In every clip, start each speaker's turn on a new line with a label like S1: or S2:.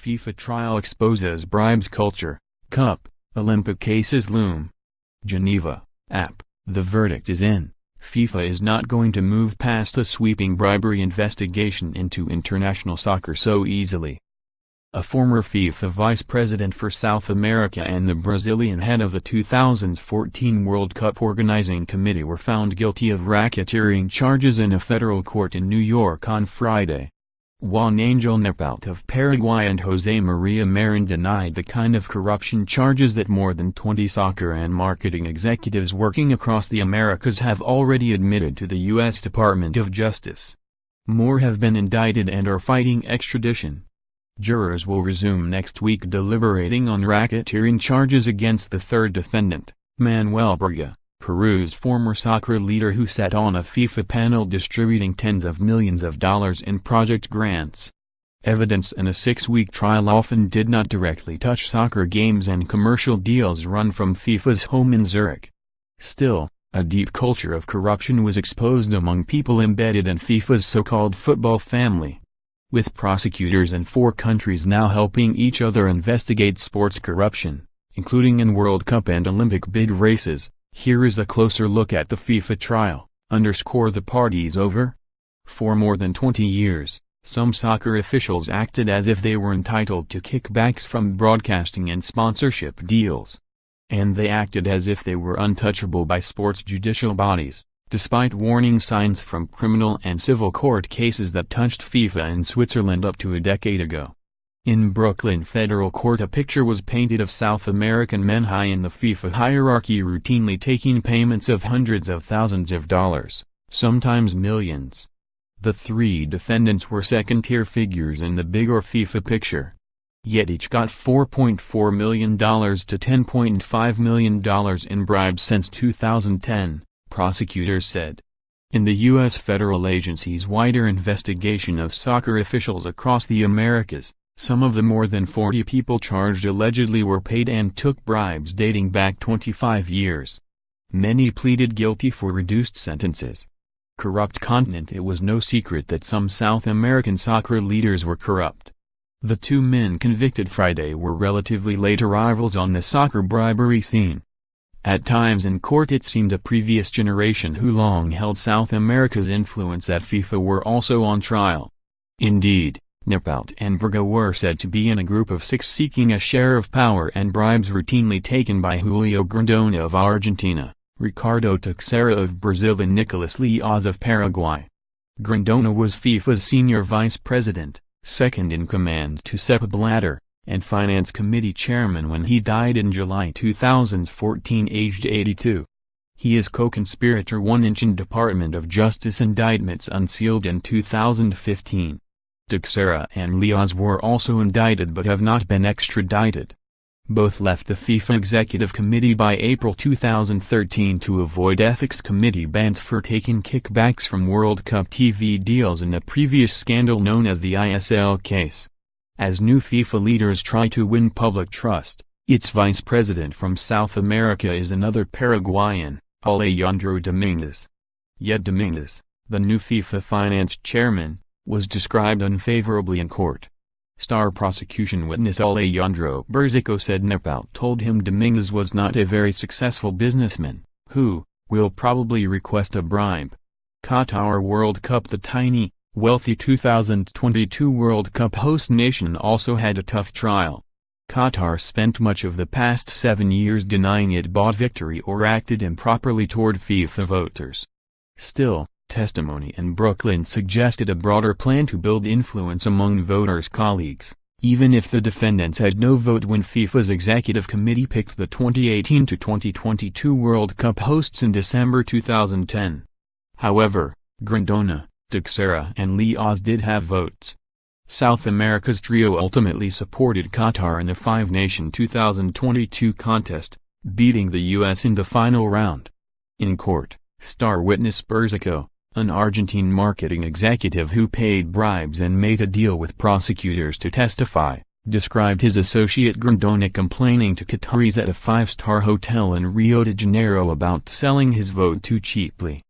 S1: FIFA trial exposes bribes culture, Cup, Olympic cases loom. Geneva, app, the verdict is in. FIFA is not going to move past a sweeping bribery investigation into international soccer so easily. A former FIFA vice president for South America and the Brazilian head of the 2014 World Cup organizing committee were found guilty of racketeering charges in a federal court in New York on Friday. Juan Napout of Paraguay and José Maria Marin denied the kind of corruption charges that more than 20 soccer and marketing executives working across the Americas have already admitted to the U.S. Department of Justice. More have been indicted and are fighting extradition. Jurors will resume next week deliberating on racketeering charges against the third defendant, Manuel Burga, Peru's former soccer leader who sat on a FIFA panel distributing tens of millions of dollars in project grants. Evidence in a 6-week trial often did not directly touch soccer games and commercial deals run from FIFA's home in Zurich. Still, a deep culture of corruption was exposed among people embedded in FIFA's so-called football family. With prosecutors in 4 countries now helping each other investigate sports corruption, including in World Cup and Olympic bid races, here is a closer look at the FIFA trial. The parties over? For more than 20 years, some soccer officials acted as if they were entitled to kickbacks from broadcasting and sponsorship deals. And they acted as if they were untouchable by sports judicial bodies, despite warning signs from criminal and civil court cases that touched FIFA in Switzerland up to a decade ago. In Brooklyn federal court a picture was painted of South American men high in the FIFA hierarchy routinely taking payments of hundreds of thousands of dollars, sometimes millions. The 3 defendants were second-tier figures in the bigger FIFA picture. Yet each got $4.4 million to $10.5 million in bribes since 2010. Prosecutors said. In the U.S. federal agency's wider investigation of soccer officials across the Americas, some of the more than 40 people charged allegedly were paid and took bribes dating back 25 years. Many pleaded guilty for reduced sentences. Corrupt continent. It was no secret that some South American soccer leaders were corrupt. The 2 men convicted Friday were relatively late arrivals on the soccer bribery scene. At times in court it seemed a previous generation who long held South America's influence at FIFA were also on trial. Indeed, Napout and Burga were said to be in a group of 6 seeking a share of power and bribes routinely taken by Julio Grondona of Argentina, Ricardo Teixeira of Brazil and Nicolas Leoz of Paraguay. Grondona was FIFA's senior vice president, second in command to Sepp Blatter, and Finance Committee Chairman when he died in July 2014 aged 82. He is co-conspirator 1 in Department of Justice indictments unsealed in 2015. Teixeira and Leoz were also indicted but have not been extradited. Both left the FIFA Executive Committee by April 2013 to avoid Ethics Committee bans for taking kickbacks from World Cup TV deals in a previous scandal known as the ISL case. As new FIFA leaders try to win public trust, its vice president from South America is another Paraguayan, Alejandro Dominguez. Yet Dominguez, the new FIFA finance chairman, was described unfavorably in court. Star prosecution witness Alejandro Burga said Napout told him Dominguez was not a very successful businessman, who will probably request a bribe. Qatar World Cup. The tiny, wealthy 2022 World Cup host nation also had a tough trial. Qatar spent much of the past 7 years denying it bought victory or acted improperly toward FIFA voters. Still, testimony in Brooklyn suggested a broader plan to build influence among voters' colleagues, even if the defendants had no vote when FIFA's executive committee picked the 2018 to 2022 World Cup hosts in December 2010. However, Grondona, Teixeira and Leoz did have votes. South America's trio ultimately supported Qatar in the 5-nation 2022 contest, beating the U.S. in the final round. In court, star witness Burga, an Argentine marketing executive who paid bribes and made a deal with prosecutors to testify, described his associate Grondona complaining to Qataris at a 5-star hotel in Rio de Janeiro about selling his vote too cheaply.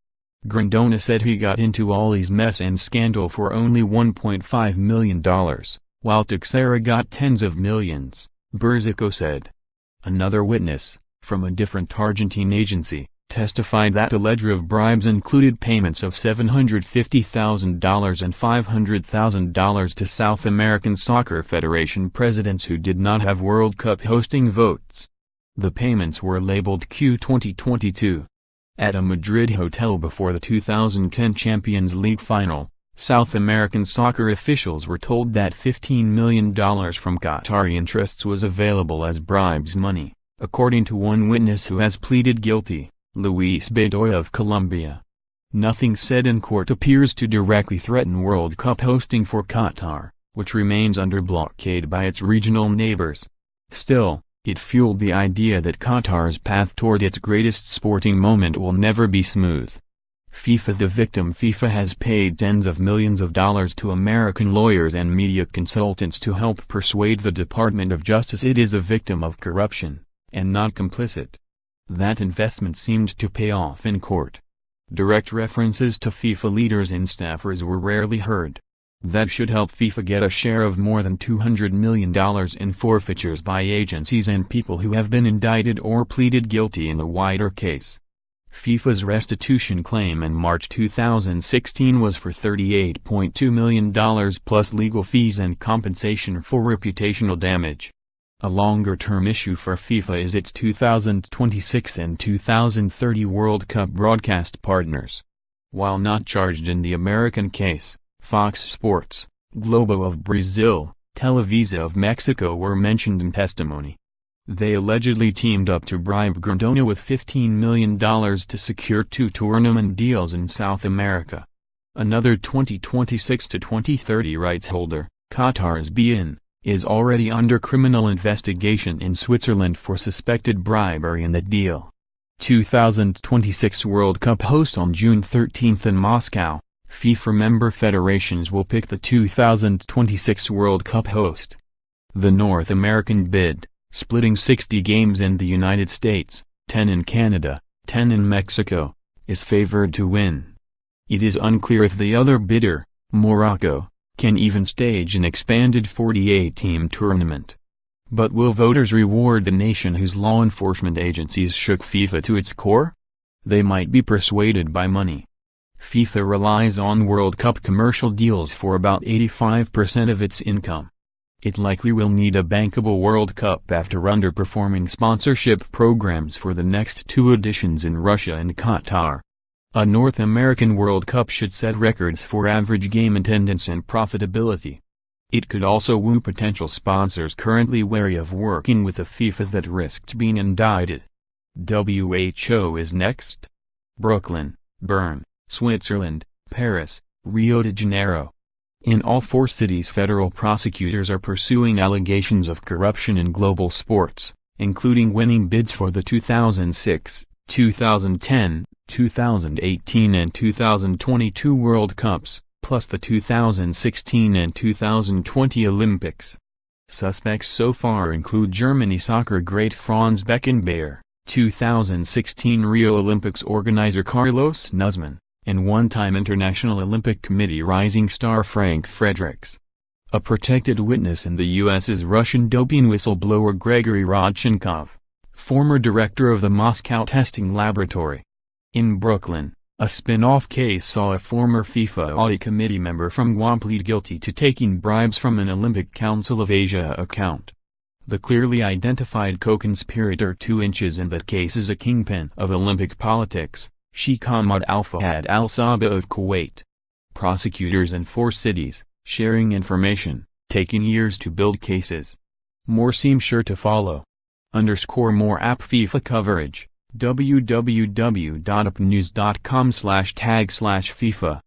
S1: Grondona said he got into all his mess and scandal for only $1.5 million, while Teixeira got tens of millions, Burzico said. Another witness, from a different Argentine agency, testified that a ledger of bribes included payments of $750,000 and $500,000 to South American Soccer Federation presidents who did not have World Cup hosting votes. The payments were labeled Q 2022. At a Madrid hotel before the 2010 Champions League final, South American soccer officials were told that $15 million from Qatari interests was available as bribes money, according to one witness who has pleaded guilty, Luis Bedoya of Colombia. Nothing said in court appears to directly threaten World Cup hosting for Qatar, which remains under blockade by its regional neighbors. Still, it fueled the idea that Qatar's path toward its greatest sporting moment will never be smooth. FIFA the victim. FIFA has paid tens of millions of dollars to American lawyers and media consultants to help persuade the Department of Justice it is a victim of corruption, and not complicit. That investment seemed to pay off in court. Direct references to FIFA leaders and staffers were rarely heard. That should help FIFA get a share of more than $200 million in forfeitures by agencies and people who have been indicted or pleaded guilty in the wider case. FIFA's restitution claim in March 2016 was for $38.2 million plus legal fees and compensation for reputational damage. A longer-term issue for FIFA is its 2026 and 2030 World Cup broadcast partners. While not charged in the American case, Fox Sports, Globo of Brazil, Televisa of Mexico were mentioned in testimony. They allegedly teamed up to bribe Grondona with $15 million to secure 2 tournament deals in South America. Another 2026 to 2030 rights holder, Qatar's BN, is already under criminal investigation in Switzerland for suspected bribery in the deal. 2026 World Cup host on June 13 in Moscow. FIFA member federations will pick the 2026 World Cup host. The North American bid, splitting 60 games in the United States, 10 in Canada, 10 in Mexico, is favored to win. It is unclear if the other bidder, Morocco, can even stage an expanded 48-team tournament. But will voters reward the nation whose law enforcement agencies shook FIFA to its core? They might be persuaded by money. FIFA relies on World Cup commercial deals for about 85% of its income. It likely will need a bankable World Cup after underperforming sponsorship programs for the next 2 editions in Russia and Qatar. A North American World Cup should set records for average game attendance and profitability. It could also woo potential sponsors currently wary of working with a FIFA that risked being indicted. WHO is next. Brooklyn, Bern, Switzerland, Paris, Rio de Janeiro. In all 4 cities federal prosecutors are pursuing allegations of corruption in global sports, including winning bids for the 2006, 2010, 2018 and 2022 World Cups, plus the 2016 and 2020 Olympics. Suspects so far include Germany soccer great Franz Beckenbauer, 2016 Rio Olympics organizer Carlos Nuzman, and one-time International Olympic Committee rising star Frank Fredericks. A protected witness in the U.S. is Russian doping whistleblower Gregory Rodchenkov, former director of the Moscow testing laboratory. In Brooklyn, a spin-off case saw a former FIFA Audit Committee member from Guam plead guilty to taking bribes from an Olympic Council of Asia account. The clearly identified co-conspirator 2 inches in that case is a kingpin of Olympic politics, Sheikh Ahmad Al-Fahad Al-Sabah of Kuwait. Prosecutors in 4 cities, sharing information, taking years to build cases. More seem sure to follow. _more app FIFA coverage, www.appnews.com/tag/FIFA